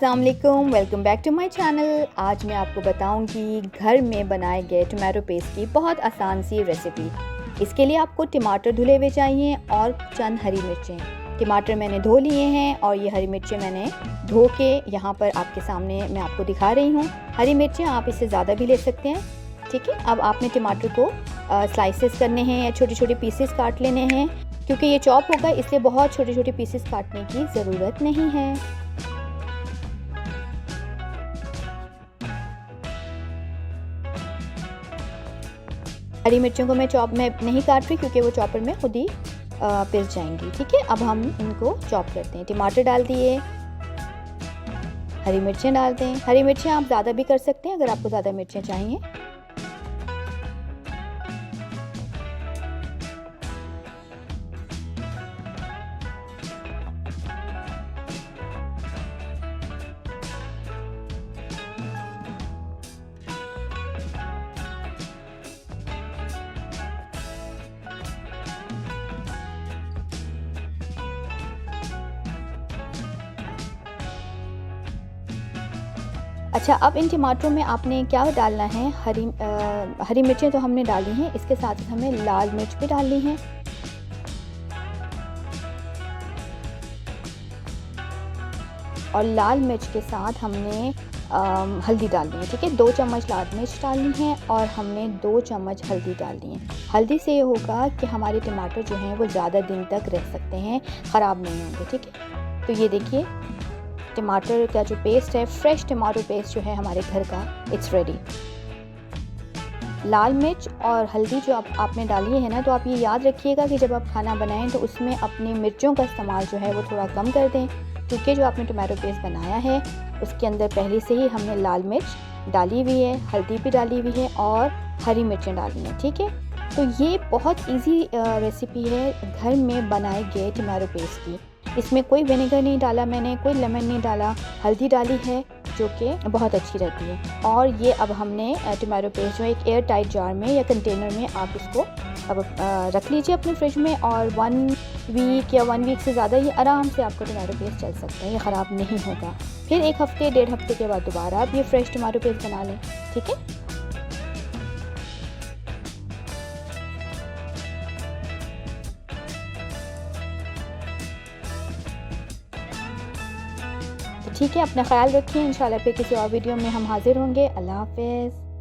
अस्सलाम वालेकुम, welcome back to my channel. आज मैं आपको बताऊंगी घर में बनाए गए टमाटो पेस्ट की बहुत आसान सी रेसिपी। इसके लिए आपको टमाटर धुले हुए चाहिए और चंद हरी मिर्चें। टमाटर मैंने धो लिए हैं और ये हरी मिर्चें मैंने धो के यहाँ पर आपके सामने मैं आपको दिखा रही हूँ। हरी मिर्चें आप इससे ज़्यादा भी ले सकते हैं, ठीक है। अब आपने टमाटर को स्लाइसेस करने हैं या छोटे छोटे पीसेस काट लेने हैं। क्योंकि ये चॉप होगा इसलिए बहुत छोटे छोटे पीसेस काटने की ज़रूरत नहीं है। हरी मिर्चों को मैं चॉप में नहीं काट रही क्योंकि वो चॉपर में खुद ही पिस जाएंगी, ठीक है। अब हम इनको चॉप करते हैं। टमाटर डाल दिए, हरी मिर्चें डाल दें। हरी मिर्चें आप ज़्यादा भी कर सकते हैं अगर आपको ज़्यादा मिर्चें चाहिए। अच्छा, अब इन टमाटरों में आपने क्या डालना है, हरी मिर्चें तो हमने डाली हैं, इसके साथ हमें लाल मिर्च भी डालनी है। और लाल मिर्च के साथ हमने हल्दी डालनी है, ठीक है। 2 चम्मच लाल मिर्च डालनी है और हमने 2 चम्मच हल्दी डालनी है। हल्दी से ये होगा कि हमारे टमाटर जो हैं वो ज़्यादा दिन तक रह सकते हैं, ख़राब नहीं होंगे, ठीक है। तो ये देखिए टमाटर का जो पेस्ट है, फ्रेश टमाटो पेस्ट जो है हमारे घर का, इट्स रेडी। लाल मिर्च और हल्दी जो आपने डाली है ना, तो आप ये याद रखिएगा कि जब आप खाना बनाएं तो उसमें अपनी मिर्चों का इस्तेमाल जो है वो थोड़ा कम कर दें, क्योंकि जो आपने टमाटो पेस्ट बनाया है उसके अंदर पहले से ही हमने लाल मिर्च डाली हुई है, हल्दी भी डाली हुई है और हरी मिर्चें डाली हैं, ठीक है। तो ये बहुत ईजी रेसिपी है घर में बनाए गए टमाटो पेस्ट की। इसमें कोई विनेगर नहीं डाला मैंने, कोई लेमन नहीं डाला, हल्दी डाली है जो कि बहुत अच्छी रहती है। और ये अब हमने टमाटो पेस्ट जो एक एयर टाइट जार में या कंटेनर में आप इसको अब रख लीजिए अपने फ्रिज में, और 1 वीक या 1 वीक से ज़्यादा ये आराम से आपको टमाटो पेस्ट चल सकता है, ये ख़राब नहीं होगा। फिर 1 हफ्ते 1.5 हफ्ते के बाद दोबारा आप ये फ्रेश टमाटो पेस्ट बना लें, ठीक है। ठीक है, अपना ख्याल रखिए। इंशाल्लाह फिर किसी और वीडियो में हम हाजिर होंगे। अल्लाह हाफ़िज़।